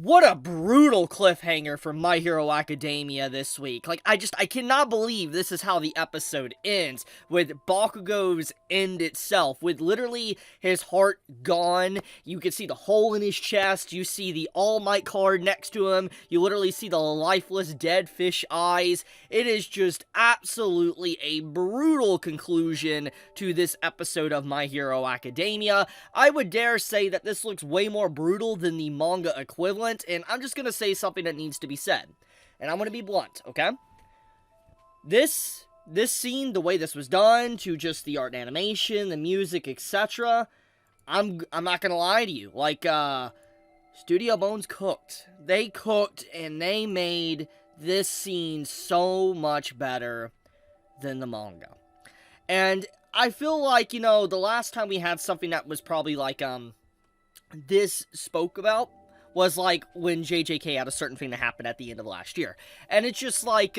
What a brutal cliffhanger for My Hero Academia this week. Like, I cannot believe this is how the episode ends, with Bakugou's end itself, with literally his heart gone. You can see the hole in his chest, you see the All Might card next to him, you literally see the lifeless dead fish eyes. It is just absolutely a brutal conclusion to this episode of My Hero Academia. I would dare say that this looks way more brutal than the manga equivalent. And I'm just going to say something that needs to be said. And I'm going to be blunt, okay? This scene, the way this was done, to just the art and animation, the music, etc., I'm not going to lie to you. Like, Studio Bones cooked. They cooked, and they made this scene so much better than the manga. And I feel like, you know, the last time we had something that was probably like, this spoke about, was like when JJK had a certain thing that happened at the end of last year. And it's just like,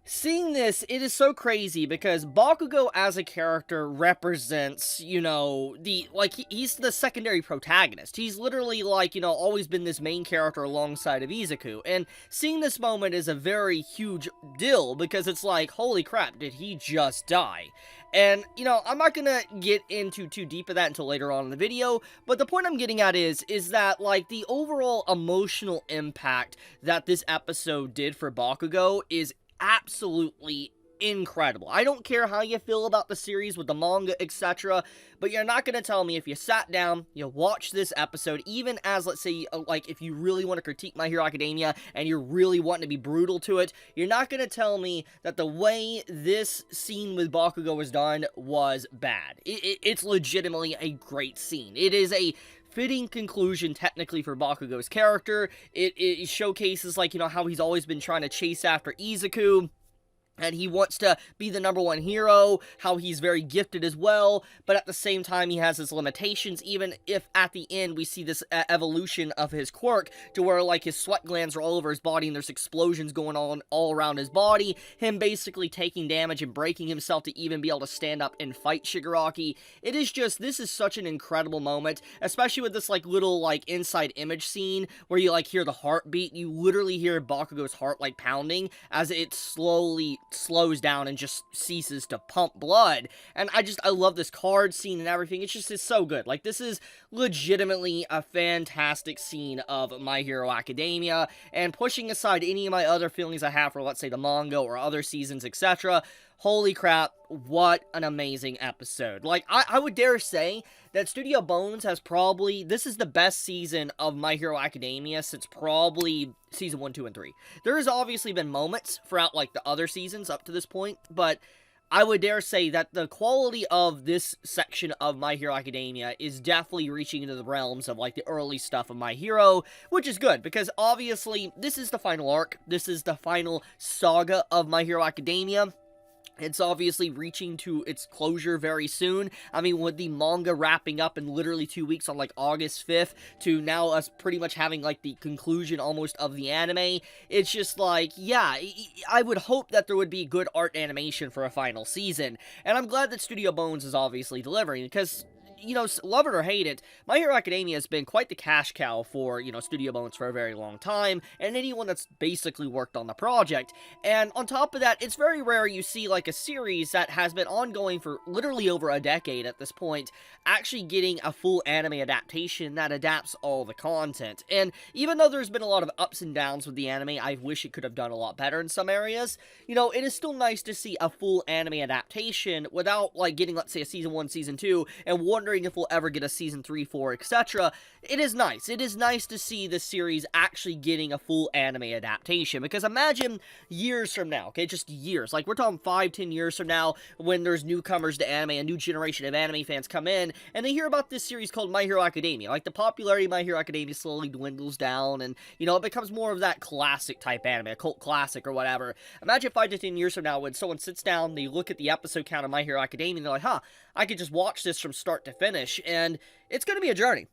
seeing this, it is so crazy because Bakugou as a character represents, you know, he's the secondary protagonist. He's literally, like, you know, always been this main character alongside of Izuku. And seeing this moment is a very huge deal because it's like, holy crap, did he just die? And, you know, I'm not gonna get into too deep of that until later on in the video, but the point I'm getting at is that, like, the overall emotional impact that this episode did for Bakugou is absolutely incredible. I don't care how you feel about the series with the manga, etc., but you're not going to tell me if you sat down, you watched this episode, even as, let's say, like, if you really want to critique My Hero Academia, and you're really wanting to be brutal to it, you're not going to tell me that the way this scene with Bakugou was done was bad. It's legitimately a great scene. It is a fitting conclusion, technically, for Bakugou's character. It showcases, like, you know, how he's always been trying to chase after Izuku, and he wants to be the #1 hero, how he's very gifted as well, but at the same time he has his limitations, even if at the end we see this evolution of his quirk, to where, like, his sweat glands are all over his body and there's explosions going on all around his body, him basically taking damage and breaking himself to even be able to stand up and fight Shigaraki. It is just, this is such an incredible moment, especially with this, like, little, like, inside image scene, where you, like, hear the heartbeat. You literally hear Bakugou's heart, like, pounding, as it slowly slows down and just ceases to pump blood. And I love this card scene and everything. It's so good. Like, this is legitimately a fantastic scene of My Hero Academia, and pushing aside any of my other feelings I have for, let's say, the manga or other seasons, etc., holy crap, what an amazing episode. Like, I would dare say that Studio Bones has probably, this is the best season of My Hero Academia since probably season 1, 2, and 3. There has obviously been moments throughout, like, the other seasons up to this point, but I would dare say that the quality of this section of My Hero Academia is definitely reaching into the realms of, like, the early stuff of My Hero, which is good, because obviously this is the final arc, this is the final saga of My Hero Academia. It's obviously reaching to its closure very soon. I mean, with the manga wrapping up in literally 2 weeks on, like, August 5th, to now us pretty much having, like, the conclusion almost of the anime, it's just like, yeah, I would hope that there would be good art animation for a final season. And I'm glad that Studio Bones is obviously delivering, because, you know, love it or hate it, My Hero Academia has been quite the cash cow for, you know, Studio Bones for a very long time, and anyone that's basically worked on the project. And on top of that, it's very rare you see, like, a series that has been ongoing for literally over a decade at this point, actually getting a full anime adaptation that adapts all the content. And even though there's been a lot of ups and downs with the anime, I wish it could have done a lot better in some areas, you know, it is still nice to see a full anime adaptation without, like, getting, let's say, a season 1, season 2, and wondering if we'll ever get a season 3, 4, etc. It is nice. It is nice to see the series actually getting a full anime adaptation, because imagine years from now, okay, just years, like, we're talking 5, 10 years from now, when there's newcomers to anime, a new generation of anime fans come in, and they hear about this series called My Hero Academia. Like, the popularity of My Hero Academia slowly dwindles down, and, you know, it becomes more of that classic type anime, a cult classic or whatever. Imagine 5 to 10 years from now when someone sits down, they look at the episode count of My Hero Academia, and they're like, huh, I could just watch this from start to finish, and it's going to be a journey.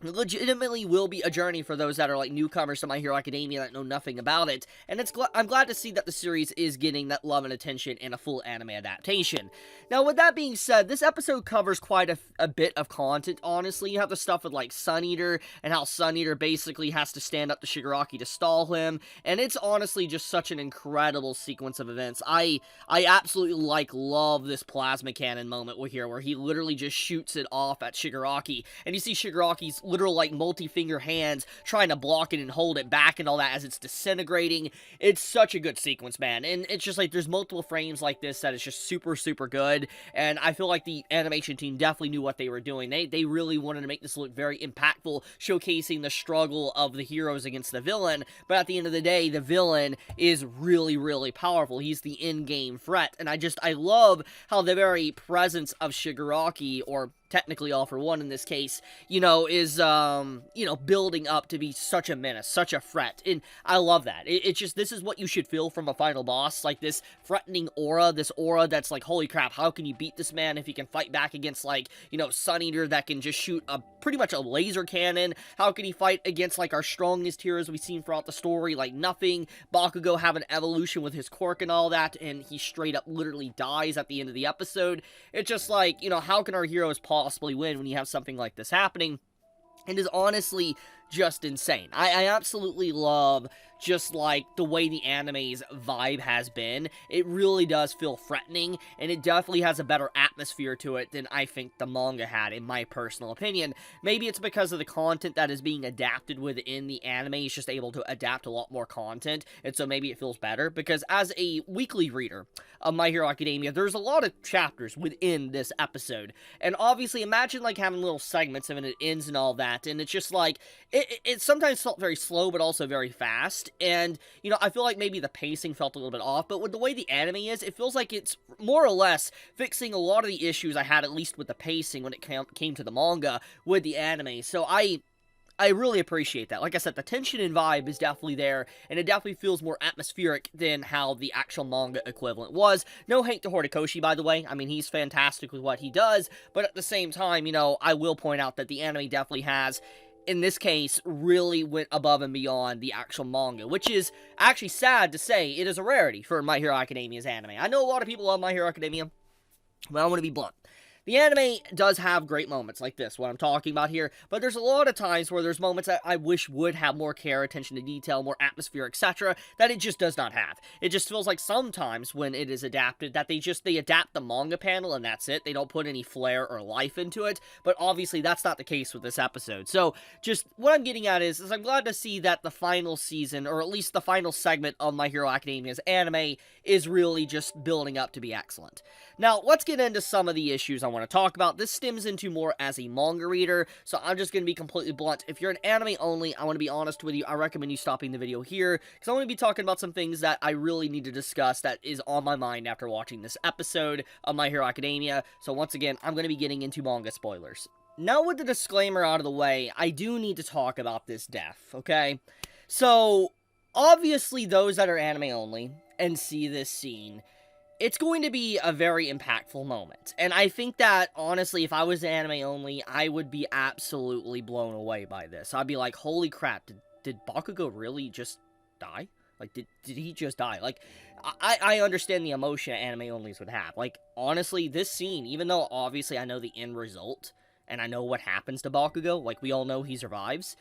legitimately will be a journey for those that are like newcomers to My Hero Academia that know nothing about it, and I'm glad to see that the series is getting that love and attention in a full anime adaptation. Now, with that being said, this episode covers quite a bit of content, honestly. You have the stuff with like Sun Eater, and how Sun Eater basically has to stand up to Shigaraki to stall him, and it's honestly just such an incredible sequence of events. I absolutely love this plasma cannon moment here, where he literally just shoots it off at Shigaraki, and you see Shigaraki's literal like multi-finger hands trying to block it and hold it back and all that as it's disintegrating. It's such a good sequence, man, and it's just like there's multiple frames like this that is just super good, and I feel like the animation team definitely knew what they were doing. They really wanted to make this look very impactful, showcasing the struggle of the heroes against the villain, but at the end of the day, the villain is really powerful. He's the in-game threat, and I love how the very presence of Shigaraki, or technically All For One in this case, is, building up to be such a menace, such a threat, and I love that. It's just, this is what you should feel from a final boss, like this threatening aura, this aura that's like, holy crap, how can you beat this man if he can fight back against, like, Sun Eater that can just shoot pretty much a laser cannon? How can he fight against, like, our strongest heroes we've seen throughout the story? Like, nothing. Bakugou have an evolution with his quirk and all that, and he straight up literally dies at the end of the episode. It's just like, how can our heroes possibly win when you have something like this happening? It is honestly just insane. I absolutely love just like the way the anime's vibe has been. It really does feel threatening, and it definitely has a better atmosphere to it than I think the manga had, in my personal opinion. Maybe it's because of the content that is being adapted within the anime. It's just able to adapt a lot more content, and so maybe it feels better, because as a weekly reader of My Hero Academia, there's a lot of chapters within this episode, and obviously imagine like having little segments of it ends and all that, and it's just like, it sometimes felt very slow, but also very fast, and, I feel like maybe the pacing felt a little bit off, but with the way the anime is, it feels like it's more or less fixing a lot of the issues I had, at least with the pacing when it came to the manga with the anime, so I really appreciate that. Like I said, the tension and vibe is definitely there, and it definitely feels more atmospheric than how the actual manga equivalent was. No hate to Horikoshi, by the way. I mean, he's fantastic with what he does, but at the same time, I will point out that the anime definitely has, in this case, really went above and beyond the actual manga, which is actually sad to say. It is a rarity for My Hero Academia's anime. I know a lot of people love My Hero Academia, but I want to be blunt. The anime does have great moments like this, what I'm talking about here, but there's a lot of times where there's moments that I wish would have more care, attention to detail, more atmosphere, etc., that it just does not have. It just feels like sometimes when it is adapted that they adapt the manga panel and that's it. They don't put any flair or life into it, but obviously that's not the case with this episode. So just what I'm getting at is I'm glad to see that the final season, or at least the final segment of My Hero Academia's anime, is really just building up to be excellent. Now, let's get into some of the issues I want to talk about. This stems into more as a manga reader, so I'm just going to be completely blunt. If you're an anime only, I want to be honest with you, I recommend you stopping the video here, because I want to be talking about some things that I really need to discuss that is on my mind after watching this episode of My Hero Academia. So once again, I'm going to be getting into manga spoilers. Now with the disclaimer out of the way, I do need to talk about this death, okay? So, obviously those that are anime only and see this scene, it's going to be a very impactful moment, and I think that, honestly, if I was anime only, I would be absolutely blown away by this. I'd be like, holy crap, did Bakugou really just die? Like, did he just die? Like, I understand the emotion anime onlys would have. Like, honestly, this scene, even though obviously I know the end result, and I know what happens to Bakugou, like, we all know he survives,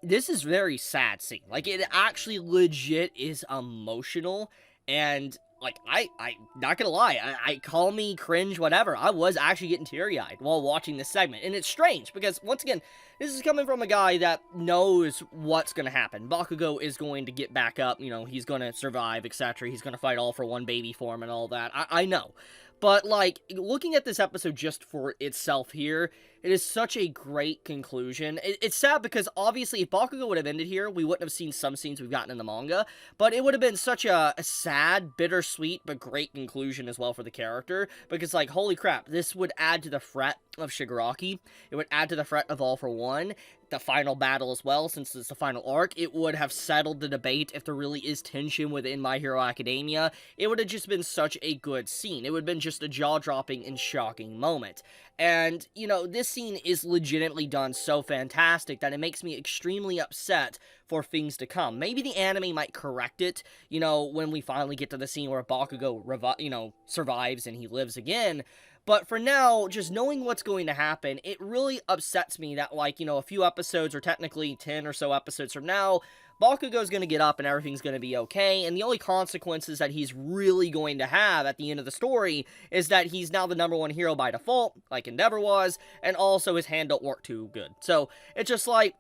this is very sad scene. Like, it actually legit is emotional, and like, I not gonna lie, I call me cringe, whatever, I was actually getting teary-eyed while watching this segment, and it's strange, because, once again, this is coming from a guy that knows what's gonna happen. Bakugou is going to get back up, he's gonna survive, etc., he's gonna fight All For One baby form and all that, I know. But, like, looking at this episode just for itself here, it is such a great conclusion. It's sad because, obviously, if Bakugou would have ended here, we wouldn't have seen some scenes we've gotten in the manga, but it would have been such a sad, bittersweet, but great conclusion as well for the character, because, like, holy crap, this would add to the threat of Shigaraki, it would add to the threat of All For One. the final battle as well, since it's the final arc, it would have settled the debate if there really is tension within My Hero Academia. It would have just been such a good scene. It would have been just a jaw-dropping and shocking moment. And, you know, this scene is legitimately done so fantastic that it makes me extremely upset for things to come. Maybe the anime might correct it, you know, when we finally get to the scene where Bakugou, survives and he lives again. But for now, just knowing what's going to happen, it really upsets me that, like, you know, a few episodes, or technically 10 or so episodes from now, Bakugou's going to get up and everything's going to be okay, and the only consequences that he's really going to have at the end of the story is that he's now the #1 hero by default, like Endeavor was, and also his hand don't work too good. So, it's just like,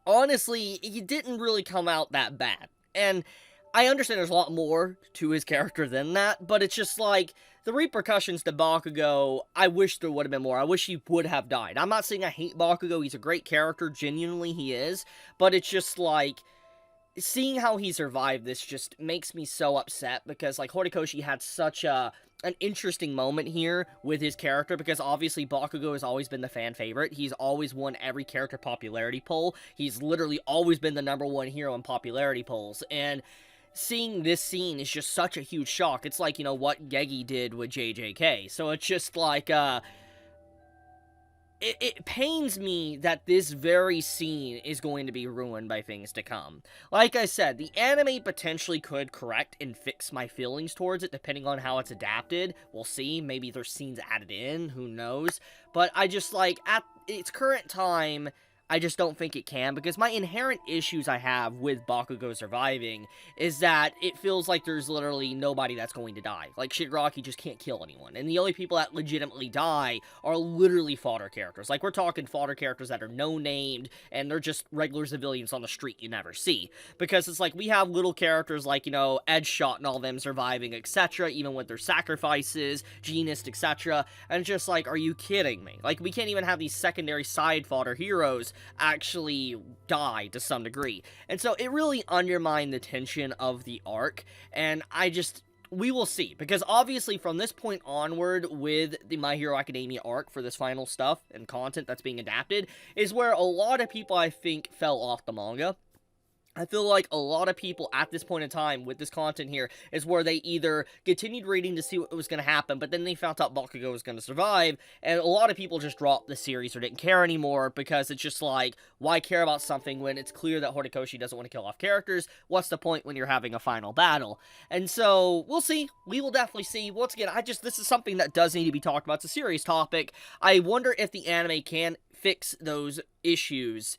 honestly, he didn't really come out that bad. And I understand there's a lot more to his character than that, but it's just like, the repercussions to Bakugou, I wish there would have been more. I wish he would have died. I'm not saying I hate Bakugou, he's a great character, genuinely he is, but it's just like, seeing how he survived this just makes me so upset, because like Horikoshi had such an interesting moment here with his character, because obviously Bakugou has always been the fan favorite. He's always won every character popularity poll. He's literally always been the #1 hero in popularity polls, and seeing this scene is just such a huge shock. It's like, you know, what Gegi did with JJK. So it's just like, it pains me that this very scene is going to be ruined by things to come. Like I said, the anime potentially could correct and fix my feelings towards it, depending on how it's adapted. We'll see. Maybe there's scenes added in. Who knows? But I just, like, at its current time, I just don't think it can, because my inherent issues I have with Bakugou surviving is that it feels like there's literally nobody that's going to die. Like, Shigaraki just can't kill anyone, and the only people that legitimately die are literally fodder characters. Like, we're talking fodder characters that are no-named, and they're just regular civilians on the street you never see. Because it's like, we have little characters like, you know, Edgeshot and all them surviving, etc., even with their sacrifices, Genist, etc., and it's just like, are you kidding me? Like, we can't even have these secondary side fodder heroes actually die to some degree. And so it really undermined the tension of the arc, and we will see, because obviously from this point onward with the My Hero Academia arc for this final stuff and content that's being adapted is where a lot of people, I think, fell off the manga. I feel like a lot of people at this point in time with this content here is where they either continued reading to see what was going to happen, but then they found out Bakugou was going to survive, and a lot of people just dropped the series or didn't care anymore, because it's just like, why care about something when it's clear that Horikoshi doesn't want to kill off characters? What's the point when you're having a final battle? And so, we'll see. We will definitely see. Once again, this is something that does need to be talked about. It's a serious topic. I wonder if the anime can fix those issues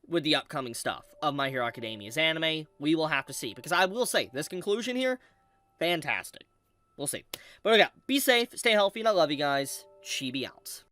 with the upcoming stuff of My Hero Academia's anime. We will have to see, because I will say, this conclusion here, fantastic. We'll see. But okay, be safe, stay healthy, and I love you guys. Chibi out.